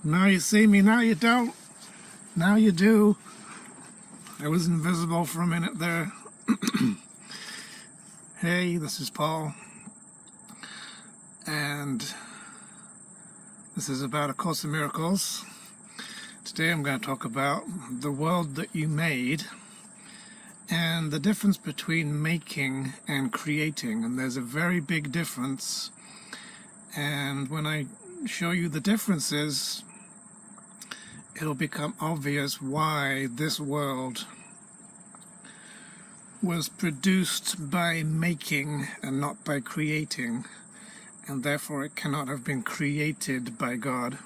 Now you see me, now you don't. Now you do. I was invisible for a minute there. Hey, this is Paul. And this is about A Course in Miracles. Today I'm going to talk about the world that you made and the difference between making and creating. And there's a very big difference. And when I show you the differences, it'll become obvious why this world was produced by making and not by creating, and therefore it cannot have been created by God.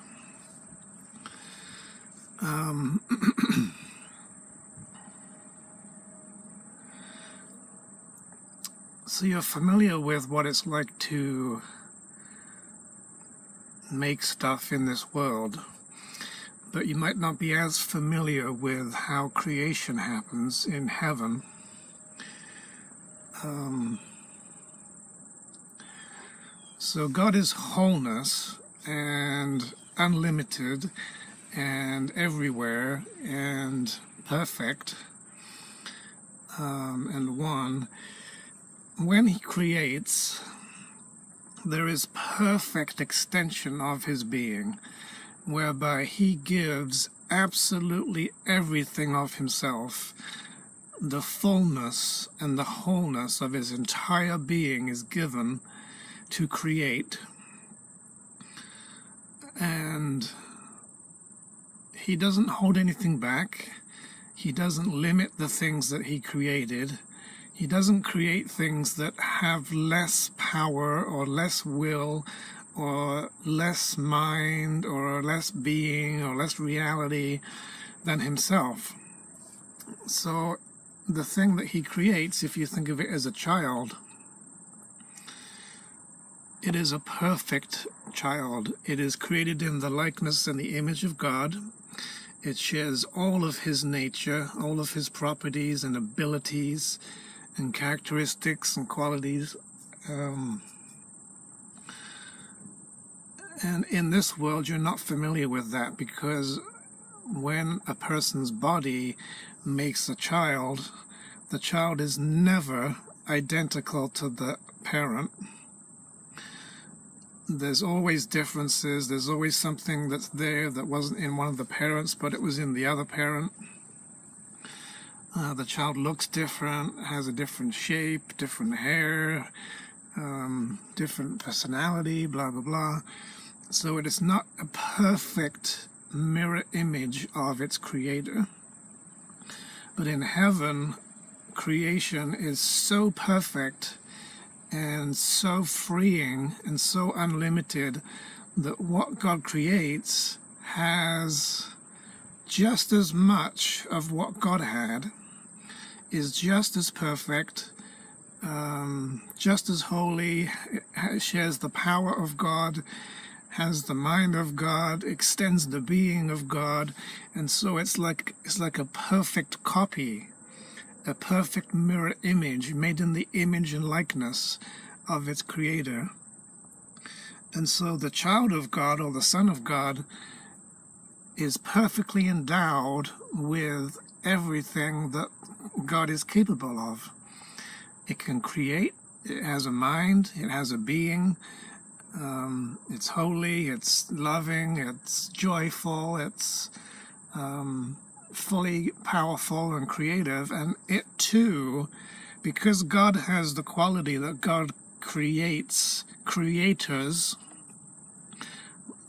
So you're familiar with what it's like to make stuff in this world, but you might not be as familiar with how creation happens in heaven. So God is wholeness and unlimited and everywhere and perfect and one. When He creates, there is perfect extension of His being, whereby He gives absolutely everything of Himself. The fullness and the wholeness of His entire being is given to create. And He doesn't hold anything back. He doesn't limit the things that He created. He doesn't create things that have less power or less will or less mind or less being or less reality than Himself. So the thing that He creates, if you think of it as a child, it is a perfect child. It is created in the likeness and the image of God. It shares all of His nature, all of His properties and abilities and characteristics and qualities. And in this world, you're not familiar with that, because when a person's body makes a child, the child is never identical to the parent. There's always differences. There's always something that's there that wasn't in one of the parents, but it was in the other parent. The child looks different, has a different shape, different hair, different personality, blah, blah, blah. So it is not a perfect mirror image of its creator. But in heaven, creation is so perfect and so freeing and so unlimited that what God creates has just as much of what God had, is just as perfect, just as holy, it shares the power of God, has the mind of God, extends the being of God, and so it's like a perfect copy, a perfect mirror image made in the image and likeness of its creator. And so the child of God, or the son of God, is perfectly endowed with everything that God is capable of. It can create, it has a mind, it has a being, it's holy, it's loving, it's joyful, it's fully powerful and creative. And it too, because God has the quality that God creates creators,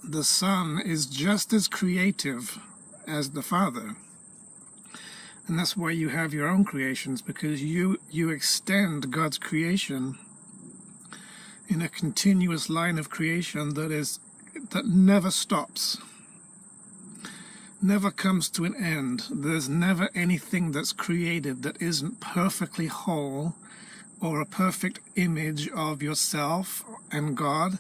the Son is just as creative as the Father. And that's why you have your own creations, because you extend God's creation in a continuous line of creation that never stops, never comes to an end. There's never anything that's created that isn't perfectly whole or a perfect image of yourself and God.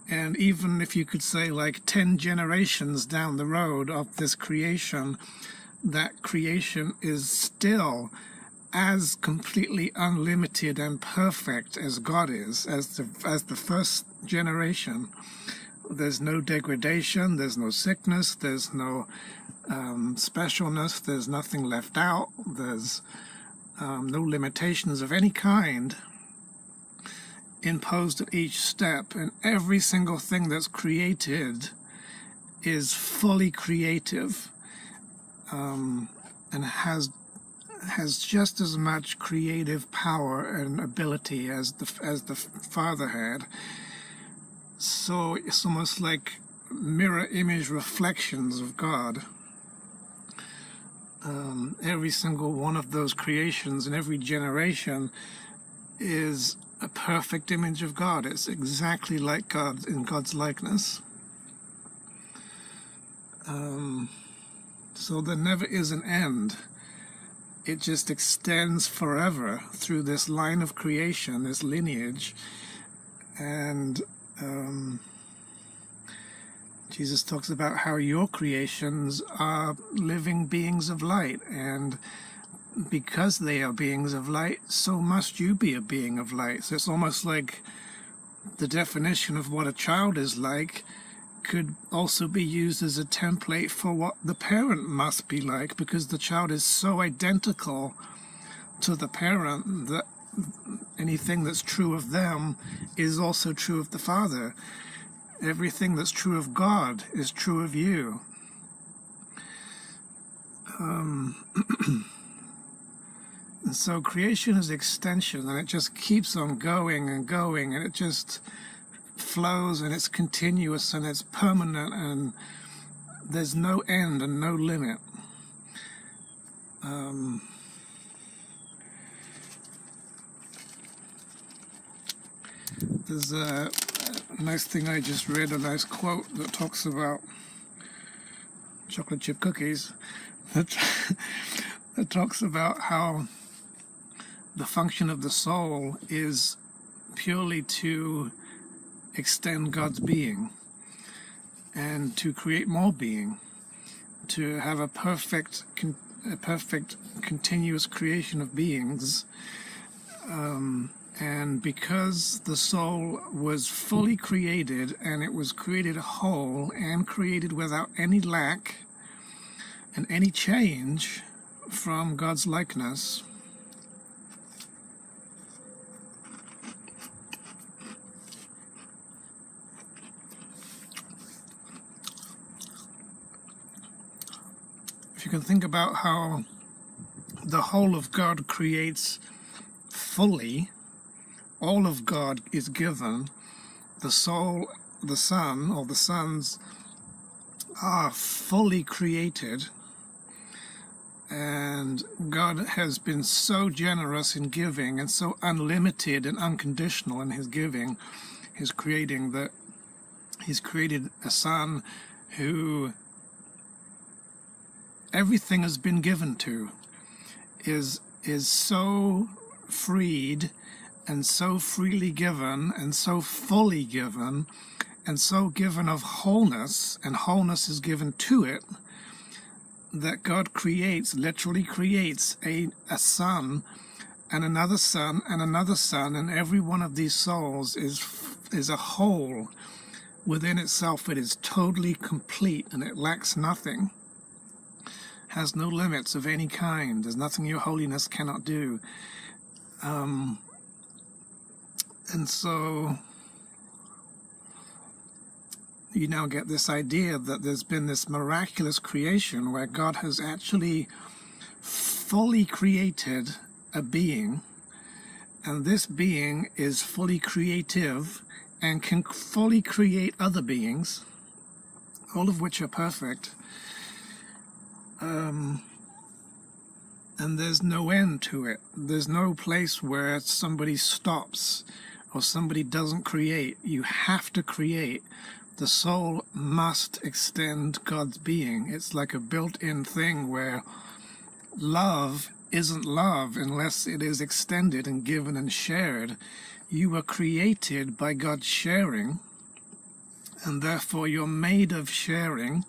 And even if you could say like 10 generations down the road of this creation, that creation is still as completely unlimited and perfect as God is, as the first generation. There's no degradation, there's no sickness, there's no specialness, there's nothing left out, there's no limitations of any kind imposed at each step, and every single thing that's created is fully creative, and has just as much creative power and ability as the Father had. So it's almost like mirror image reflections of God. Every single one of those creations in every generation is a perfect image of God. It's exactly like God, in God's likeness. So there never is an end. It just extends forever through this line of creation, this lineage. And Jesus talks about how your creations are living beings of light, and because they are beings of light, so must you be a being of light. So it's almost like the definition of what a child is like could also be used as a template for what the parent must be like, because the child is so identical to the parent that anything that's true of them is also true of the Father. Everything that's true of God is true of you. And so creation is extension, and it just keeps on going and going, and it just flows, and it's continuous, and it's permanent, and there's no end and no limit. There's a nice thing I just read, a nice quote that talks about chocolate chip cookies, that talks about how the function of the soul is purely to extend God's being and to create more being, to have a perfect continuous creation of beings. And because the soul was fully created, and it was created whole and created without any lack and any change from God's likeness, if you can think about how the whole of God creates fully, all of God is given, the soul, the Son, or the sons are fully created, and God has been so generous in giving and so unlimited and unconditional in his giving, his creating, that he's created a Son who everything has been given to, is so freed and so freely given and so fully given and so given of wholeness, and wholeness is given to it, that God creates, literally creates a son and another son and another son, and every one of these souls is a whole within itself. It is totally complete, and it lacks nothing, has no limits of any kind. There's nothing your holiness cannot do. And so you now get this idea that there's been this miraculous creation where God has actually fully created a being, and this being is fully creative and can fully create other beings, all of which are perfect. And there's no end to it. There's no place where somebody stops or somebody doesn't create. You have to create. The soul must extend God's being. It's like a built-in thing where love isn't love unless it is extended and given and shared. You were created by God's sharing, and therefore you're made of sharing,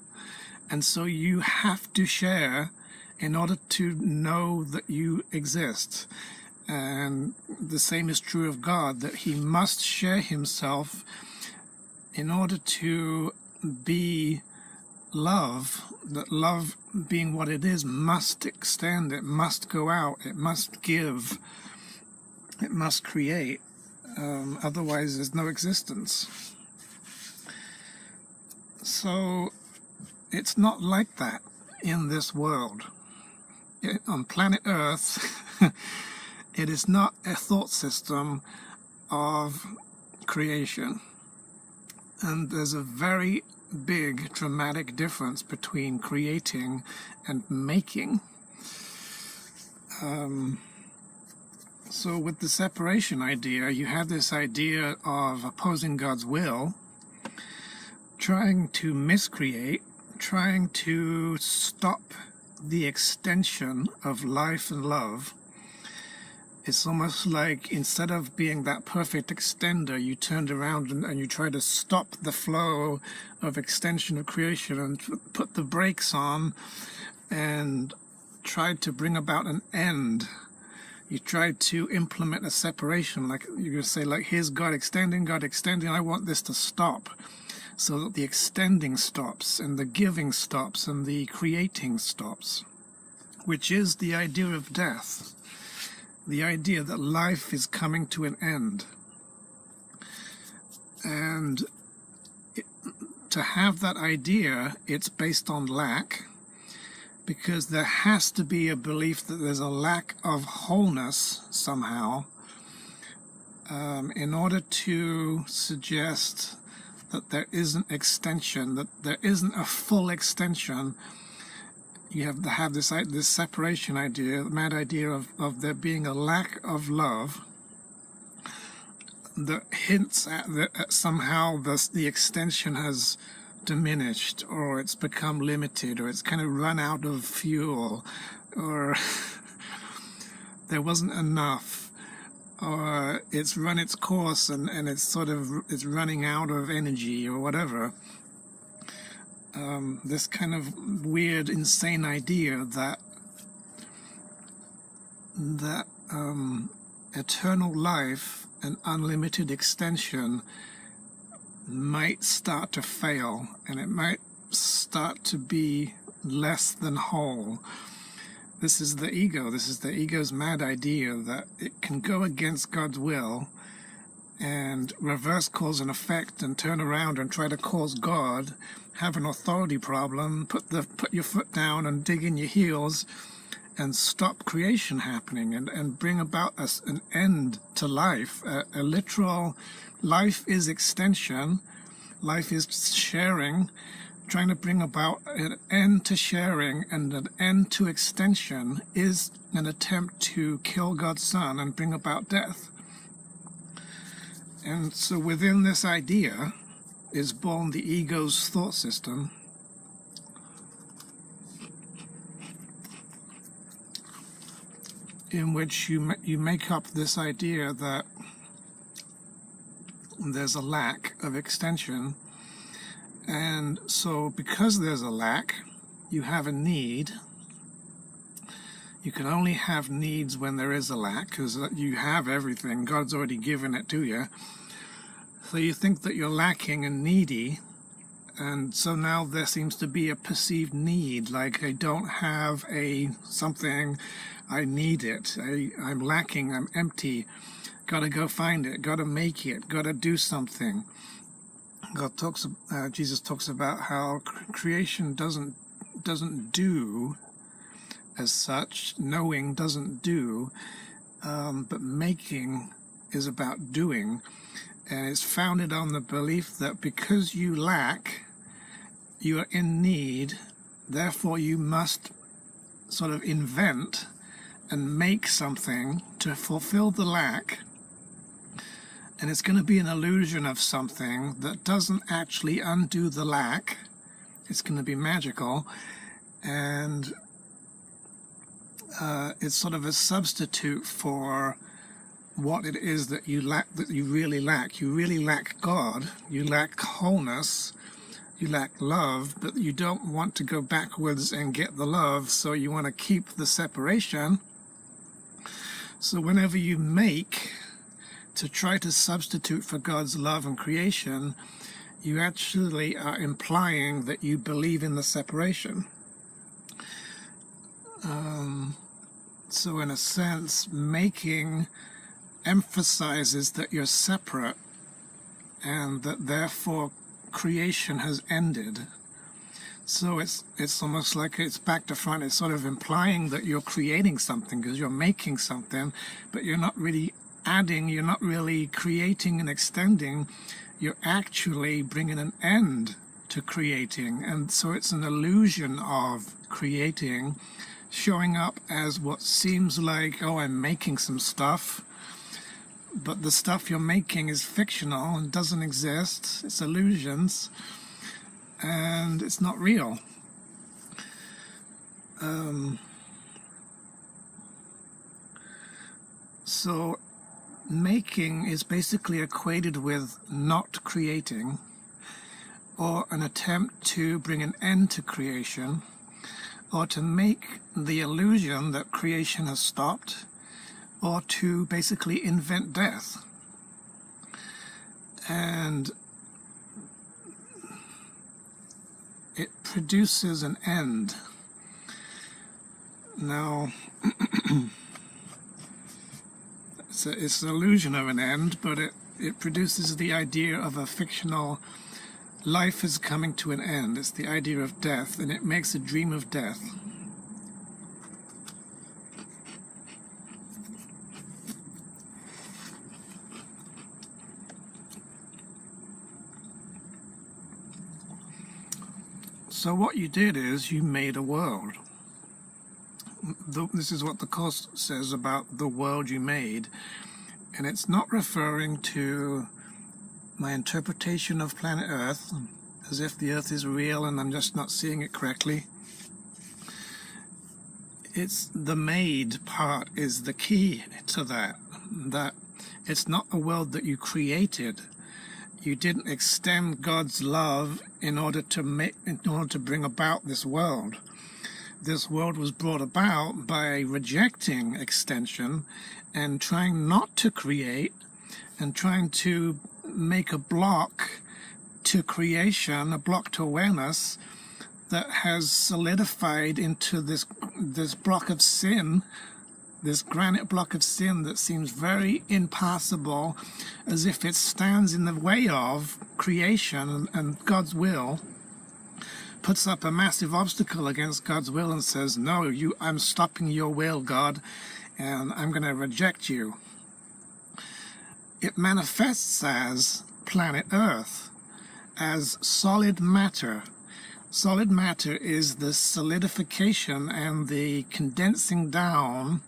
and so you have to share in order to know that you exist. And the same is true of God, that he must share himself in order to be love, that love being what it is must extend, it must go out, it must give, it must create. Otherwise there's no existence. So it's not like that in this world. On planet Earth, it is not a thought system of creation. And there's a very big, dramatic difference between creating and making. So with the separation idea, you have this idea of opposing God's will, trying to miscreate, trying to stop the extension of life and love. It's almost like instead of being that perfect extender, you turned around and you try to stop the flow of extension of creation and put the brakes on and tried to bring about an end. You tried to implement a separation, like you're going to say, like, here's God extending, I want this to stop. So that the extending stops and the giving stops and the creating stops, which is the idea of death. The idea that life is coming to an end. And to have that idea, it's based on lack, because there has to be a belief that there's a lack of wholeness somehow, in order to suggest that there isn't extension, that there isn't a full extension. You have to have this separation idea, the mad idea of there being a lack of love that hints at that somehow the extension has diminished, or it's become limited, or it's kind of run out of fuel, or there wasn't enough, or it's run its course and it's running out of energy or whatever. This kind of weird, insane idea that eternal life and unlimited extension might start to fail, and it might start to be less than whole. This is the ego. This is the ego's mad idea that it can go against God's will and reverse cause and effect and turn around and try to cause God, have an authority problem, put your foot down and dig in your heels and stop creation happening and bring about an end to life. A literal life is extension, life is sharing, trying to bring about an end to sharing and an end to extension is an attempt to kill God's Son and bring about death. And so within this idea is born the ego's thought system, in which you make up this idea that there's a lack of extension. And so because there's a lack, you have a need. You can only have needs when there is a lack, because you have everything. God's already given it to you. So you think that you're lacking and needy, and so now there seems to be a perceived need, like I don't have something, I need it, I'm lacking, I'm empty, gotta go find it, gotta make it, gotta do something. Jesus talks about how creation doesn't do as such, knowing doesn't do, but making is about doing. And it's founded on the belief that because you lack, you are in need, therefore you must sort of invent and make something to fulfill the lack. And it's going to be an illusion of something that doesn't actually undo the lack. It's going to be magical. And it's sort of a substitute for what it is that you lack, that you really lack. You really lack God, you lack wholeness, you lack love, but you don't want to go backwards and get the love, so you want to keep the separation. So whenever you make to try to substitute for God's love and creation, you actually are implying that you believe in the separation. So in a sense, making emphasizes that you're separate and that therefore creation has ended. So it's almost like it's back to front. It's sort of implying that you're creating something because you're making something, but you're not really adding, you're not really creating and extending. You're actually bringing an end to creating. And so it's an illusion of creating, showing up as what seems like, oh, I'm making some stuff, but the stuff you're making is fictional and doesn't exist. It's illusions, and it's not real. So making is basically equated with not creating, or an attempt to bring an end to creation, or to make the illusion that creation has stopped, or to basically invent death. And it produces an end. Now, it's an illusion of an end, but it produces the idea of a fictional life is coming to an end. It's the idea of death, and it makes a dream of death. So what you did is you made a world. This is what the Course says about the world you made, and it's not referring to my interpretation of planet Earth, as if the Earth is real and I'm just not seeing it correctly. It's the made part is the key to that it's not a world that you created. You didn't extend God's love in order to bring about this world. This world was brought about by rejecting extension and trying not to create and trying to make a block to creation, a block to awareness that has solidified into this block of sin, this granite block of sin that seems very impassable, as if it stands in the way of creation and God's will, puts up a massive obstacle against God's will and says, no, I'm stopping your will, God, and I'm going to reject you. It manifests as planet Earth, as solid matter. Solid matter is the solidification and the condensing down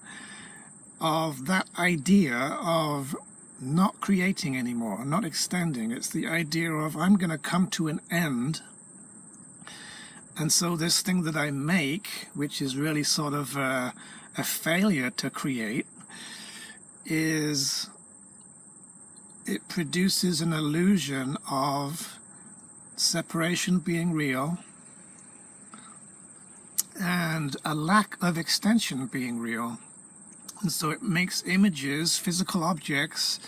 of that idea of not creating anymore, not extending. It's the idea of I'm going to come to an end. And so this thing that I make, which is really sort of a failure to create, it produces an illusion of separation being real and a lack of extension being real. And so it makes images, physical objects,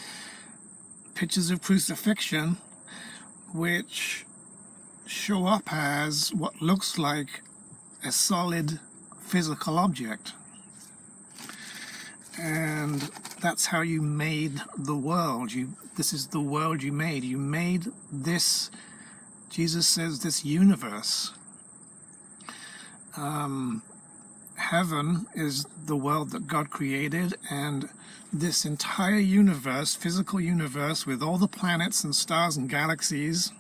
pictures of crucifixion, which show up as what looks like a solid physical object. And that's how you made the world. This is the world you made. You made this, Jesus says, this universe. Heaven is the world that God created, and this entire universe, physical universe, with all the planets and stars and galaxies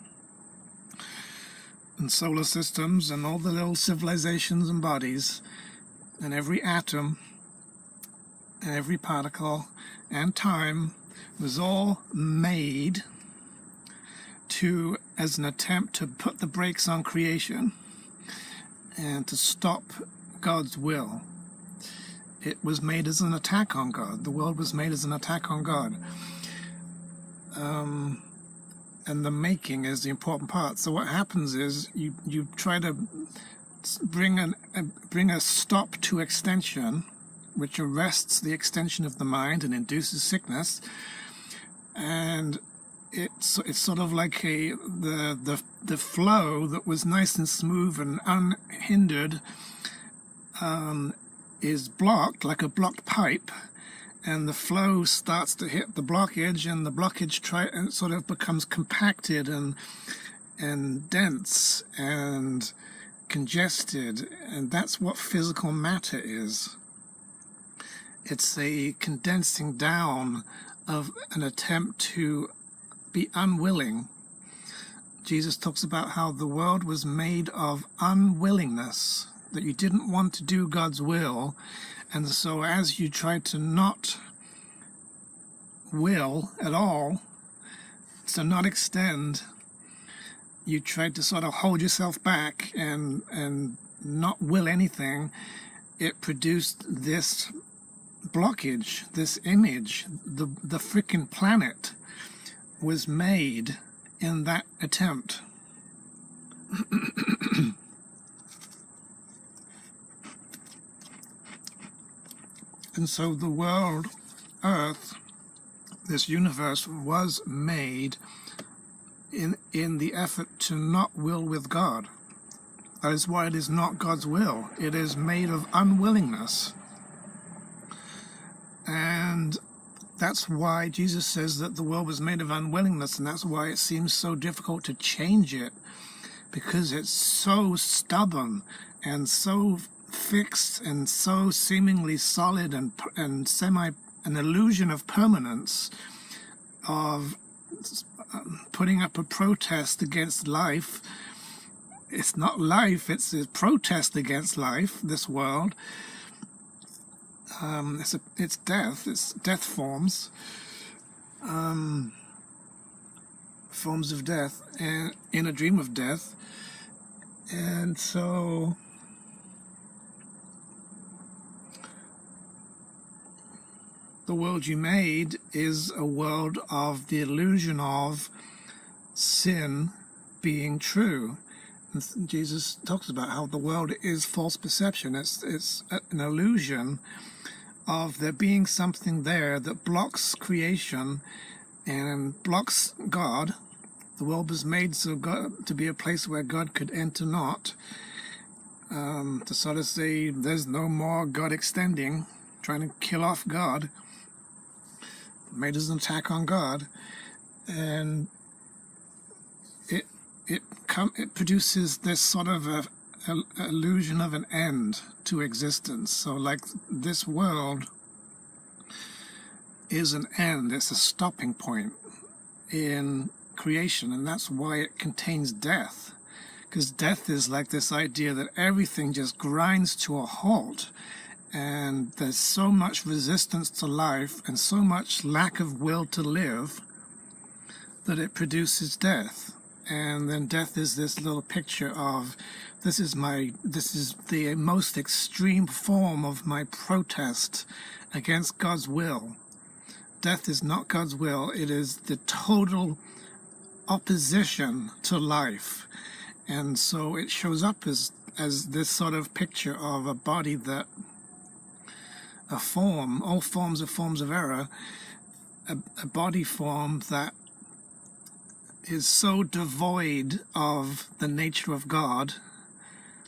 and solar systems and all the little civilizations and bodies and every atom and every particle and time was all made as an attempt to put the brakes on creation and to stop God's will. It was made as an attack on God. The world was made as an attack on God. And the making is the important part. So what happens is you try to bring a stop to extension, which arrests the extension of the mind and induces sickness. And it's sort of like the flow that was nice and smooth and unhindered is blocked, like a blocked pipe, and the flow starts to hit the blockage, and the blockage sort of becomes compacted and dense and congested, and that's what physical matter is. It's a condensing down of an attempt to be unwilling. Jesus talks about how the world was made of unwillingness, that you didn't want to do God's will, and so as you tried to not will at all, to not extend, you tried to sort of hold yourself back and not will anything, it produced this blockage, this image. The frickin' planet was made in that attempt. And so the world, Earth, this universe was made in the effort to not will with God. That is why it is not God's will. It is made of unwillingness. And that's why Jesus says that the world was made of unwillingness, and that's why it seems so difficult to change it, because it's so stubborn and so fixed and so seemingly solid and an illusion of permanence, of putting up a protest against life. It's not life, it's a protest against life, this world. It's death, it's death forms, forms of death, and in a dream of death. And so the world you made is a world of the illusion of sin being true. And Jesus talks about how the world is false perception. It's an illusion of there being something there that blocks creation and blocks God. The world was made so God, to be a place where God could enter not, to sort of say there's no more God extending, trying to kill off God, made as an attack on God, and it produces this sort of a illusion of an end to existence. So like this world is an end, it's a stopping point in creation, and that's why it contains death, because death is like this idea that everything just grinds to a halt, and there's so much resistance to life and so much lack of will to live that it produces death. And then death is this little picture of this is the most extreme form of my protest against God's will. Death is not God's will, it is the total opposition to life. And so it shows up as this sort of picture of a body that all forms of error, a body form that is so devoid of the nature of God,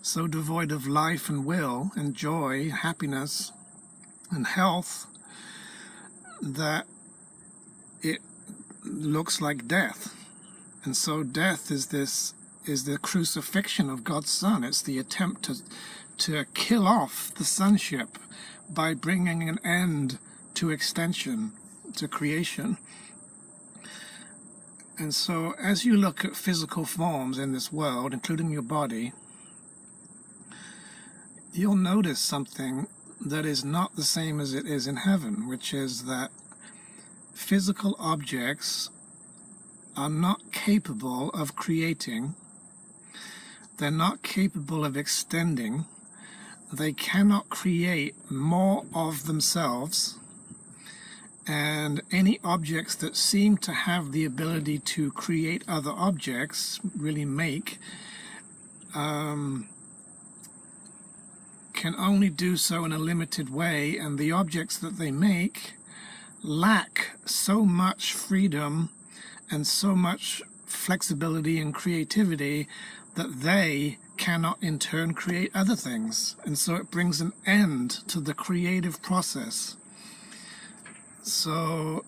so devoid of life and will and joy, happiness and health, that it looks like death. And so death is the crucifixion of God's Son. It's the attempt to kill off the sonship by bringing an end to extension, to creation. And so as you look at physical forms in this world, including your body, you'll notice something that is not the same as it is in heaven, which is that physical objects are not capable of creating, they're not capable of extending, they cannot create more of themselves, and any objects that seem to have the ability to create other objects, really make, can only do so in a limited way, and the objects that they make lack so much freedom and so much flexibility and creativity that they cannot in turn create other things. And so it brings an end to the creative process. So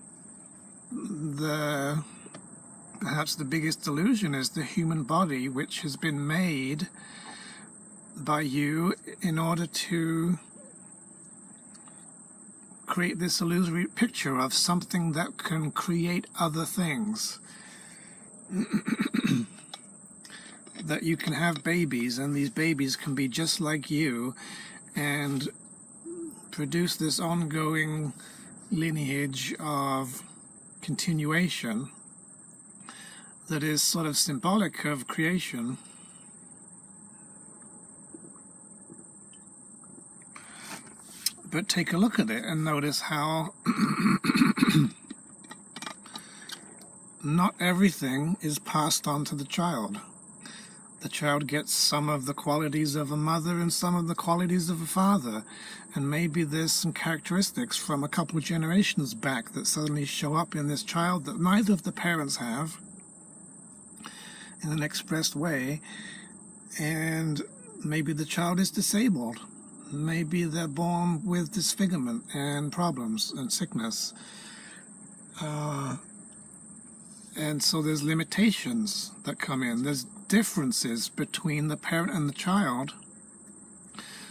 perhaps the biggest delusion is the human body, which has been made by you in order to create this illusory picture of something that can create other things. That you can have babies, and these babies can be just like you and produce this ongoing lineage of continuation that is sort of symbolic of creation. But take a look at it and notice how not everything is passed on to the child. The child gets some of the qualities of a mother and some of the qualities of a father. And maybe there's some characteristics from a couple of generations back that suddenly show up in this child that neither of the parents have in an expressed way. And maybe the child is disabled. Maybe they're born with disfigurement and problems and sickness. And so there's limitations that come in. There's differences between the parent and the child.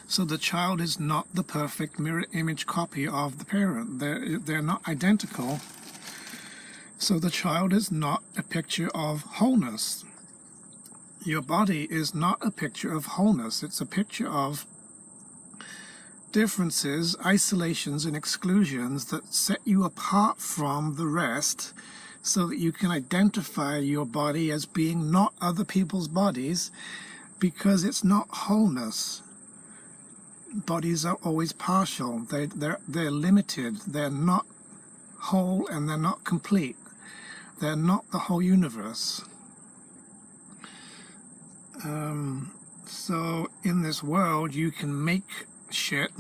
So the child is not the perfect mirror image copy of the parent. They're not identical. So the child is not a picture of wholeness. Your body is not a picture of wholeness. It's a picture of differences, isolations, and exclusions that set you apart from the rest, so that you can identify your body as being not other people's bodies, because it's not wholeness. Bodies are always partial. They're limited. They're not whole, and they're not complete. They're not the whole universe. So in this world, you can make shit.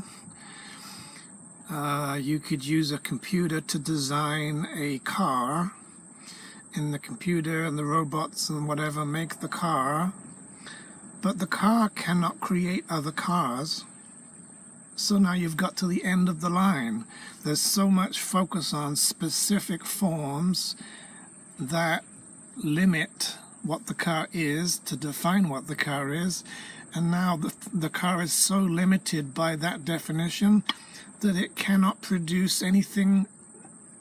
You could use a computer to design a car, and the computer and the robots and whatever make the car, but the car cannot create other cars. So now you've got to the end of the line. There's so much focus on specific forms that limit what the car is, to define what the car is, and now the car is so limited by that definition that it cannot produce anything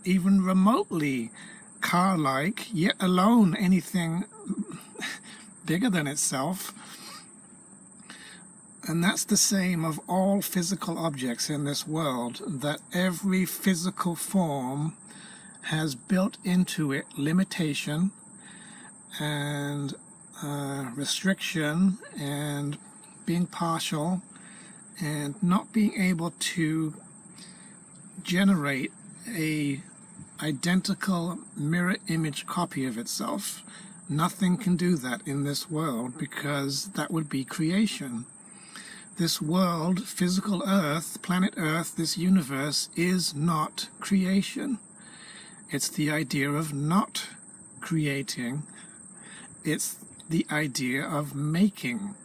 even remotely car-like, yet alone anything bigger than itself. And that's the same of all physical objects in this world, that every physical form has built into it limitation and restriction and being partial and not being able to generate a identical mirror image copy of itself. Nothing can do that in this world, because that would be creation. This world, physical Earth, planet Earth, this universe is not creation. It's the idea of not creating. It's the idea of making.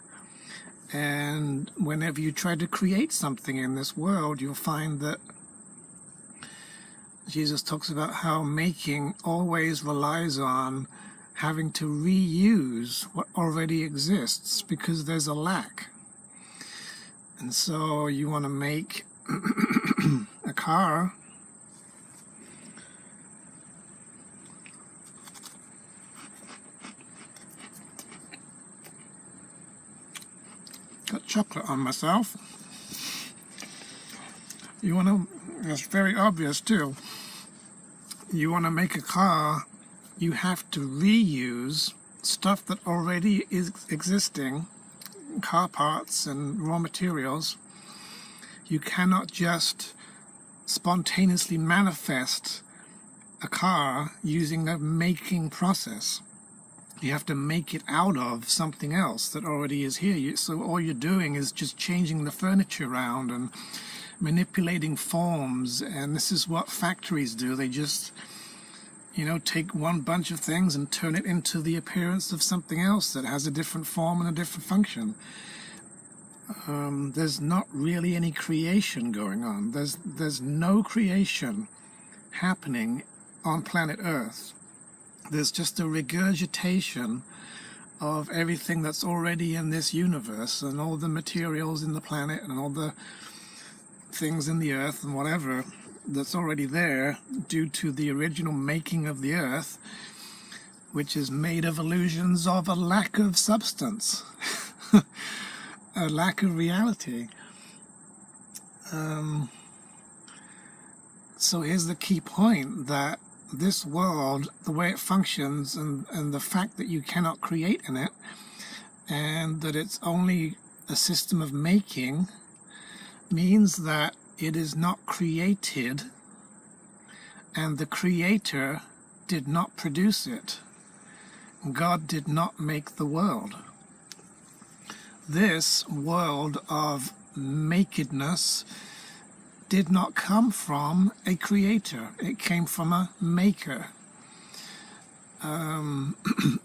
And whenever you try to create something in this world, you'll find that Jesus talks about how making always relies on having to reuse what already exists, because there's a lack. And so you want to make a car, got chocolate on myself. You want to, it's very obvious too, you want to make a car, you have to reuse stuff that already is existing, car parts and raw materials. You cannot just spontaneously manifest a car using the making process. You have to make it out of something else that already is here. So all you're doing is just changing the furniture around and manipulating forms, and this is what factories do. They just, take one bunch of things and turn it into the appearance of something else that has a different form and a different function. There's not really any creation going on. There's no creation happening on planet Earth. There's just a regurgitation of everything that's already in this universe, and all the materials in the planet and all the things in the earth and whatever that's already there due to the original making of the earth, which is made of illusions of a lack of substance, a lack of reality. So here's the key point, that this world, the way it functions, and the fact that you cannot create in it, and that it's only a system of making, means that it is not created, and the creator did not produce it. God did not make the world. This world of makedness did not come from a creator. It came from a maker.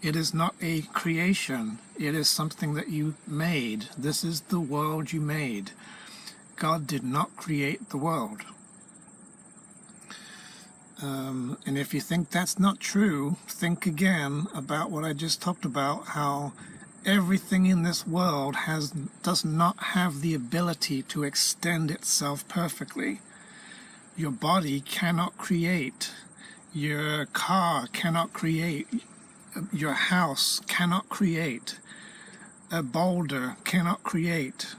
It is not a creation. It is something that you made. This is the world you made. God did not create the world. And if you think that's not true, think again about what I just talked about, how everything in this world does not have the ability to extend itself perfectly. Your body cannot create. Your car cannot create. Your house cannot create. A boulder cannot create.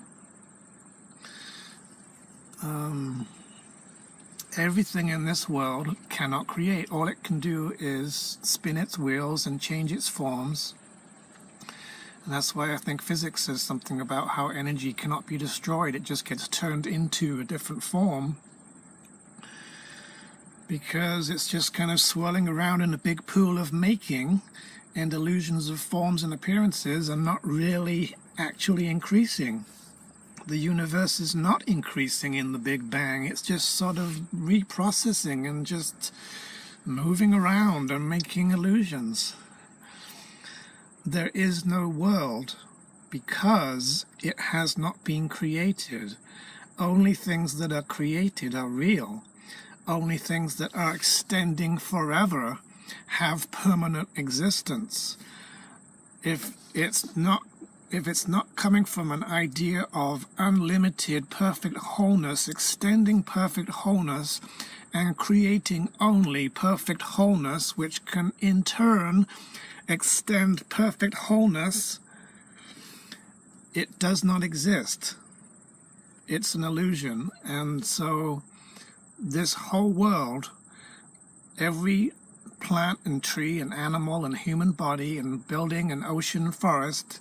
Everything in this world cannot create. All it can do is spin its wheels and change its forms. And that's why I think physics says something about how energy cannot be destroyed. It just gets turned into a different form, because it's just kind of swirling around in a big pool of making, and illusions of forms and appearances are not really actually increasing. The universe is not increasing in the Big Bang. It's just sort of reprocessing and just moving around and making illusions. There is no world because it has not been created. Only things that are created are real. Only things that are extending forever have permanent existence. If it's not coming from an idea of unlimited perfect wholeness, extending perfect wholeness, and creating only perfect wholeness, which can in turn extend perfect wholeness, it does not exist. It's an illusion. And so this whole world, every plant and tree and animal and human body and building and ocean and forest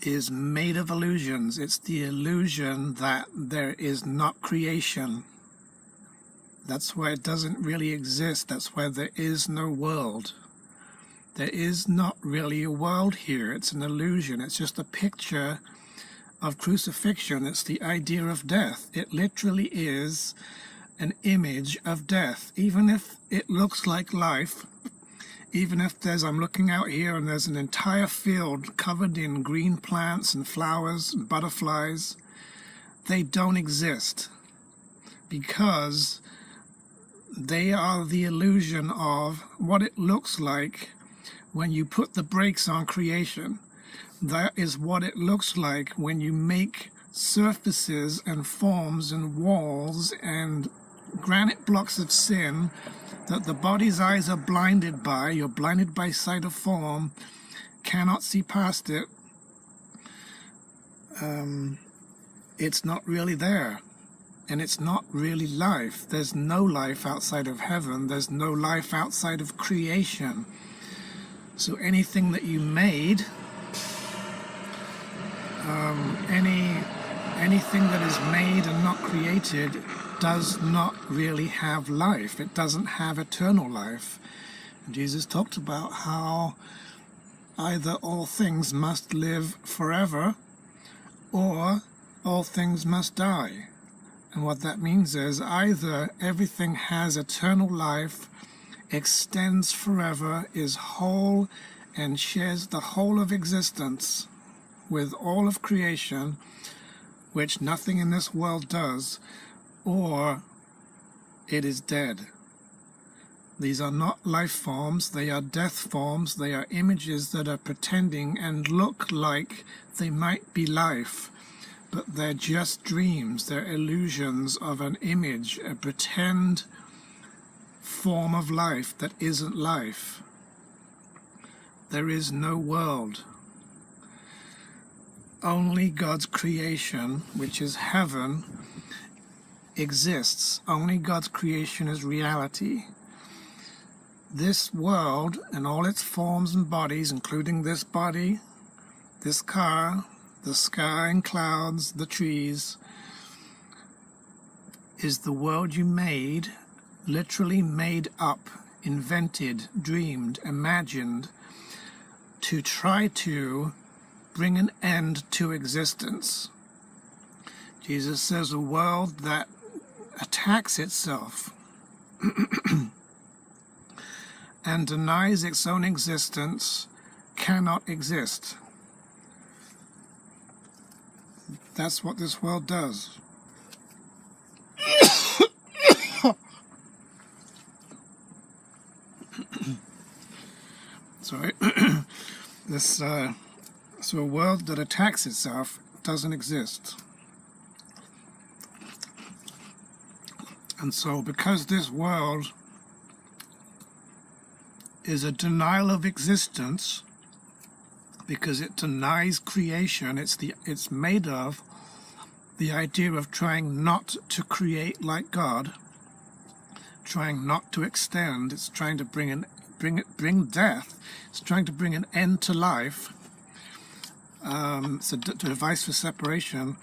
is made of illusions. It's the illusion that there is not creation. That's why it doesn't really exist. That's why there is no world. There is not really a world here. It's an illusion. It's just a picture of crucifixion. It's the idea of death. It literally is an image of death. Even if it looks like life, even if I'm looking out here and there's an entire field covered in green plants and flowers and butterflies, they don't exist, because they are the illusion of what it looks like when you put the brakes on creation. That is what it looks like when you make surfaces and forms and walls and granite blocks of sin that the body's eyes are blinded by. You're blinded by sight of form, cannot see past it. It's not really there. And it's not really life. There's no life outside of heaven. There's no life outside of creation. So anything that you made, anything that is made and not created, does not really have life. It doesn't have eternal life. And Jesus talked about how either all things must live forever, or all things must die. And what that means is either everything has eternal life, extends forever, is whole, and shares the whole of existence with all of creation, which nothing in this world does, or it is dead. These are not life forms, they are death forms, they are images that are pretending and look like they might be life, but they're just dreams, they're illusions of an image, a pretend form of life that isn't life. There is no world. Only God's creation, which is heaven, exists. Only God's creation is reality. This world and all its forms and bodies, including this body, this car, the sky and clouds, the trees, is the world you made, literally made up, invented, dreamed, imagined, to try to bring an end to existence. Jesus says a world that attacks itself and denies its own existence cannot exist. That's what this world does. Sorry. So a world that attacks itself doesn't exist. And so because this world is a denial of existence, because it denies creation, it's made of the idea of trying not to create like God, trying not to extend. It's trying to bring death. It's trying to bring an end to life. It's a device for separation,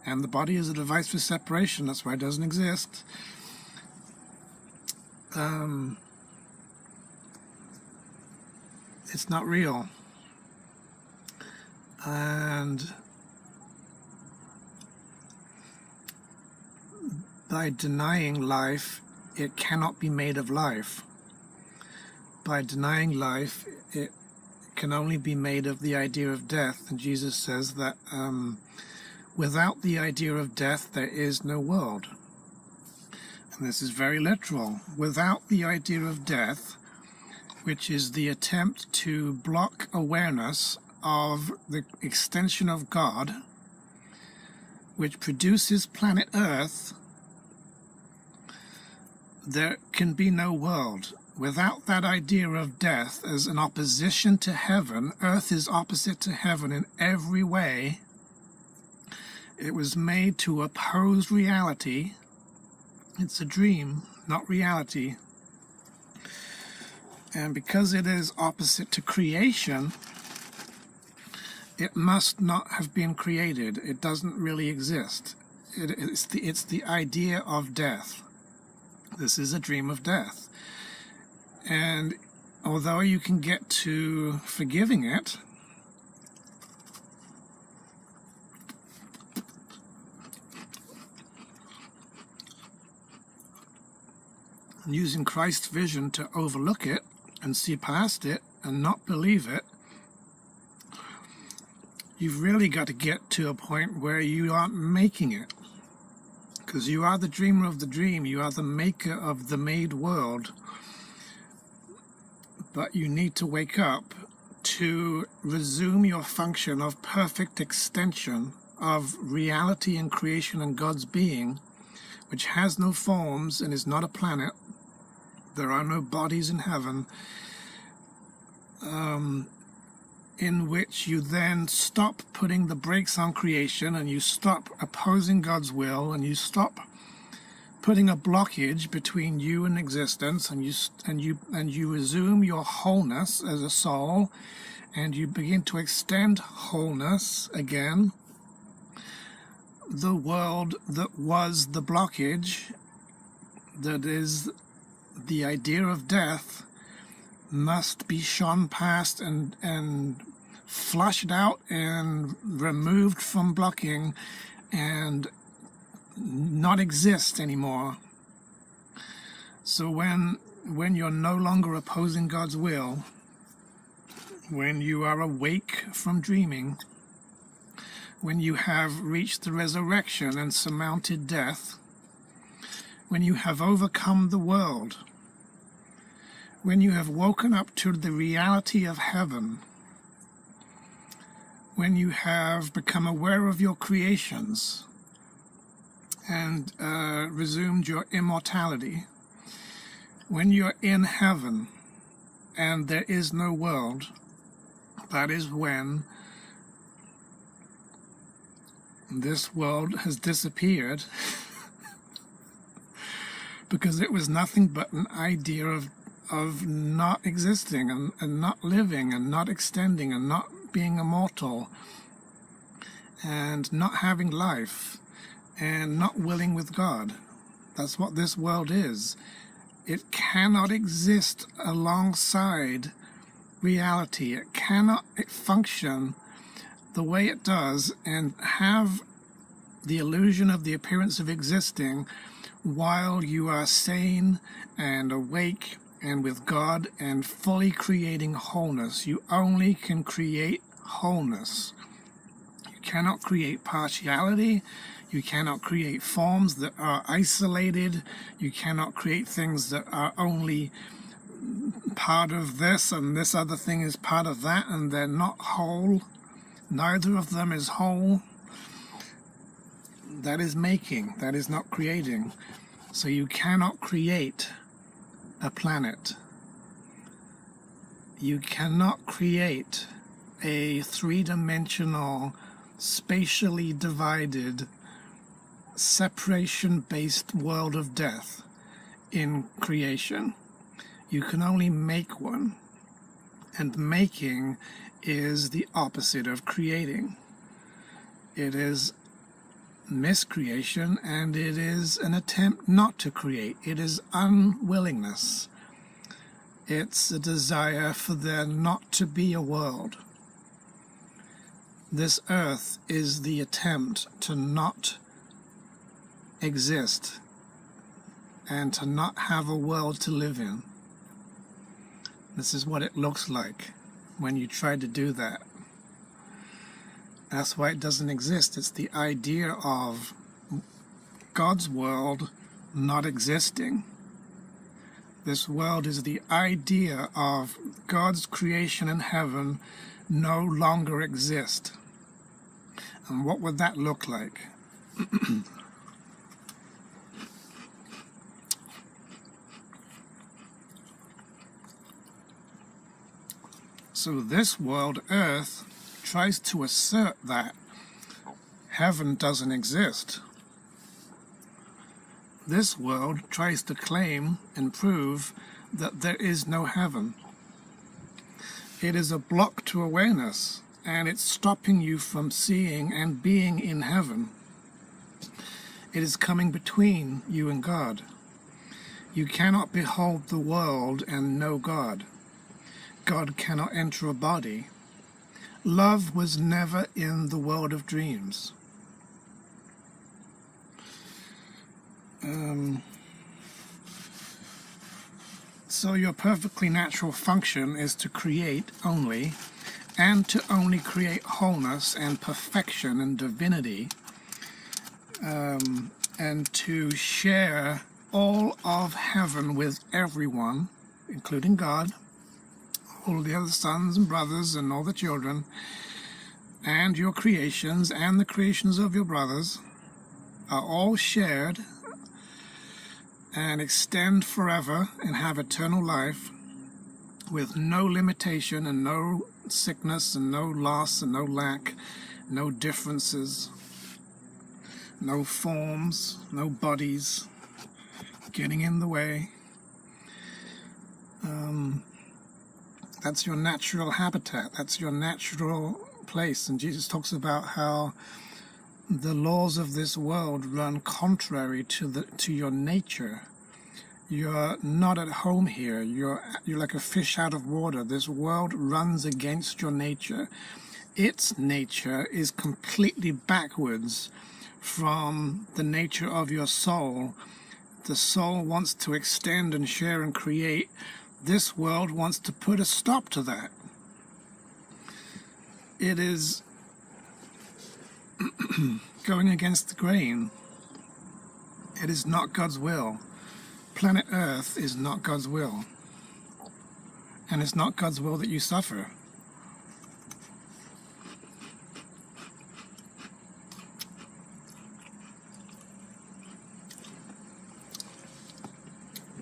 and the body is a device for separation. That's why it doesn't exist. It's not real. And by denying life, it cannot be made of life. By denying life, it can only be made of the idea of death. And Jesus says that without the idea of death, there is no world. And this is very literal. Without the idea of death, which is the attempt to block awareness of the extension of God, which produces planet Earth, there can be no world. Without that idea of death as an opposition to heaven, Earth is opposite to heaven in every way. It was made to oppose reality. It's a dream, not reality. And because it is opposite to creation, it must not have been created. It doesn't really exist. It's the idea of death. This is a dream of death. And although you can get to forgiving it, and using Christ's vision to overlook it and see past it and not believe it, you've really got to get to a point where you aren't making it. Because you are the dreamer of the dream, you are the maker of the made world. But you need to wake up to resume your function of perfect extension of reality and creation and God's being, which has no forms and is not a planet. There are no bodies in heaven, in which you then stop putting the brakes on creation, and you stop opposing God's will, and you stop putting a blockage between you and existence, and you resume your wholeness as a soul, and you begin to extend wholeness again. The world that was the blockage, that is the idea of death, must be shone past and flushed out and removed from blocking, and not exist anymore. So when you're no longer opposing God's will, when you are awake from dreaming, when you have reached the resurrection and surmounted death, when you have overcome the world, when you have woken up to the reality of heaven, when you have become aware of your creations and resumed your immortality, when you're in heaven and there is no world, that is when this world has disappeared because it was nothing but an idea of not existing and not living and not extending and not being immortal and not having life and not willing with God. That's what this world is. It cannot exist alongside reality. It cannot function the way it does and have the illusion of the appearance of existing while you are sane and awake and with God and fully creating wholeness. You only can create wholeness. You cannot create partiality. You cannot create forms that are isolated. You cannot create things that are only part of this and this other thing is part of that, and they're not whole. Neither of them is whole. That is making, that is not creating. So you cannot create a planet. You cannot create a three-dimensional, spatially divided, separation-based world of death in creation. You can only make one, and making is the opposite of creating. It is miscreation, and it is an attempt not to create. It is unwillingness. It's a desire for there not to be a world. This earth is the attempt to not exist and to not have a world to live in. This is what it looks like when you try to do that. That's why it doesn't exist. It's the idea of God's world not existing. This world is the idea of God's creation in heaven no longer exist. And what would that look like? So this world, Earth, tries to assert that heaven doesn't exist. This world tries to claim and prove that there is no heaven. It is a block to awareness, and it's stopping you from seeing and being in heaven. It is coming between you and God. You cannot behold the world and know God. God cannot enter a body. Love was never in the world of dreams. So your perfectly natural function is to create only, and to only create wholeness and perfection and divinity, and to share all of heaven with everyone, including God, all the other sons and brothers and all the children, and your creations and the creations of your brothers are all shared and extend forever and have eternal life with no limitation and no sickness and no loss and no lack, no differences, no forms, no bodies getting in the way. That's your natural habitat. That's your natural place. And Jesus talks about how the laws of this world run contrary to your nature. You're not at home here. You're like a fish out of water. This world runs against your nature. Its nature is completely backwards from the nature of your soul. The soul wants to extend and share and create. This world wants to put a stop to that. It is going against the grain. It is not God's will. Planet Earth is not God's will. And it's not God's will that you suffer.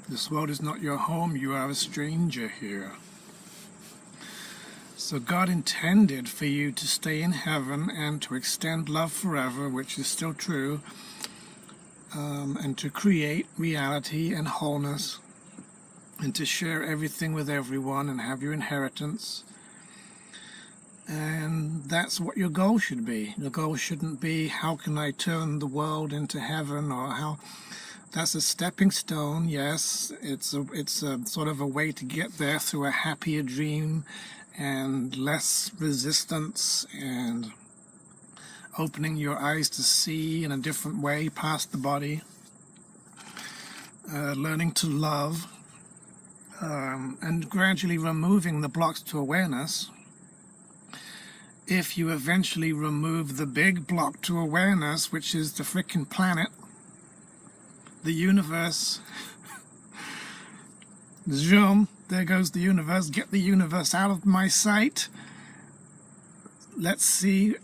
This world is not your home. You are a stranger here. So God intended for you to stay in heaven and to extend love forever, which is still true, and to create reality and wholeness, and to share everything with everyone and have your inheritance. And that's what your goal should be. Your goal shouldn't be, how can I turn the world into heaven, or how... That's a stepping stone, yes. It's a sort of a way to get there through a happier dream and less resistance and opening your eyes to see in a different way past the body, learning to love, and gradually removing the blocks to awareness. If you eventually remove the big block to awareness, which is the frickin' planet, the universe, zoom, there goes the universe, get the universe out of my sight. Let's see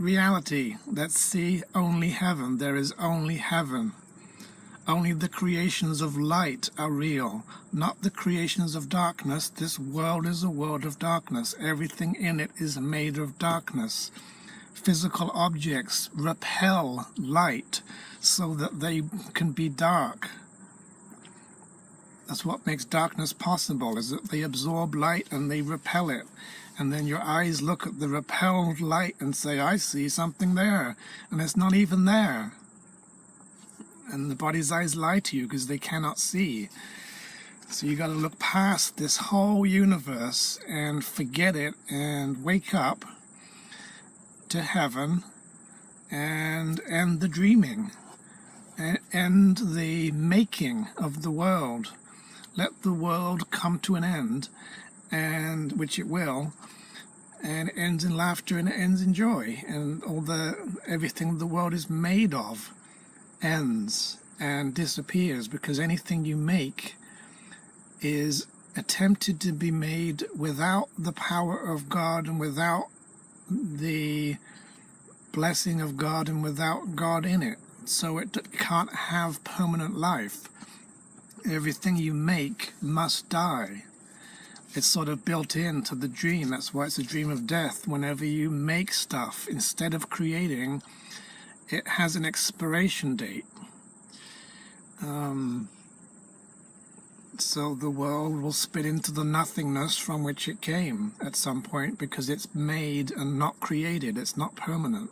reality. Let's see only heaven. There is only heaven. Only the creations of light are real, not the creations of darkness. This world is a world of darkness. Everything in it is made of darkness. Physical objects repel light so that they can be dark. That's what makes darkness possible, is that they absorb light and they repel it. And then your eyes look at the repelled light and say, I see something there. And it's not even there. And the body's eyes lie to you because they cannot see. So you got to look past this whole universe and forget it and wake up to heaven and end the dreaming and end the making of the world. Let the world come to an end, and which it will, and it ends in laughter and it ends in joy, and everything the world is made of ends and disappears, because anything you make is attempted to be made without the power of God and without the blessing of God and without God in it. So it can't have permanent life. Everything you make must die. It's sort of built into the dream. That's why it's a dream of death. Whenever you make stuff instead of creating, it has an expiration date. So the world will spit into the nothingness from which it came at some point, because it's made and not created. It's not permanent.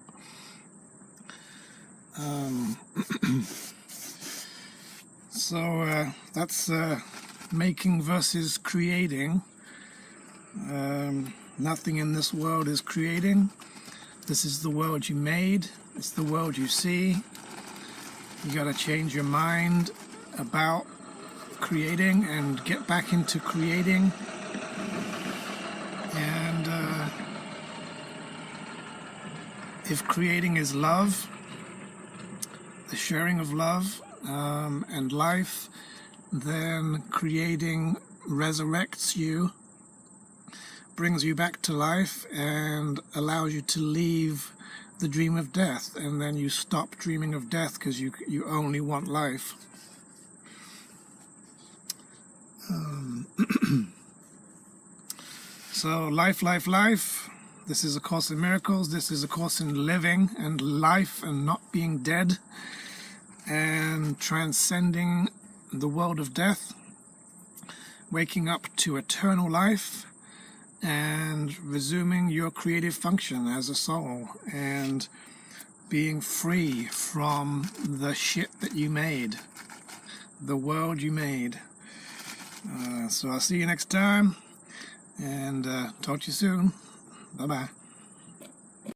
So that's making versus creating. Nothing in this world is creating. This is the world you made. It's the world you see. You got to change your mind about creating and get back into creating. And if creating is love, the sharing of love and life, then creating resurrects you, brings you back to life, and allows you to leave the dream of death, and then you stop dreaming of death because you only want life. So life. This is a Course in Miracles. This is a course in living and life and not being dead and transcending the world of death, waking up to eternal life and resuming your creative function as a soul and being free from the shit that you made, the world you made. So I'll see you next time, and talk to you soon. Bye-bye.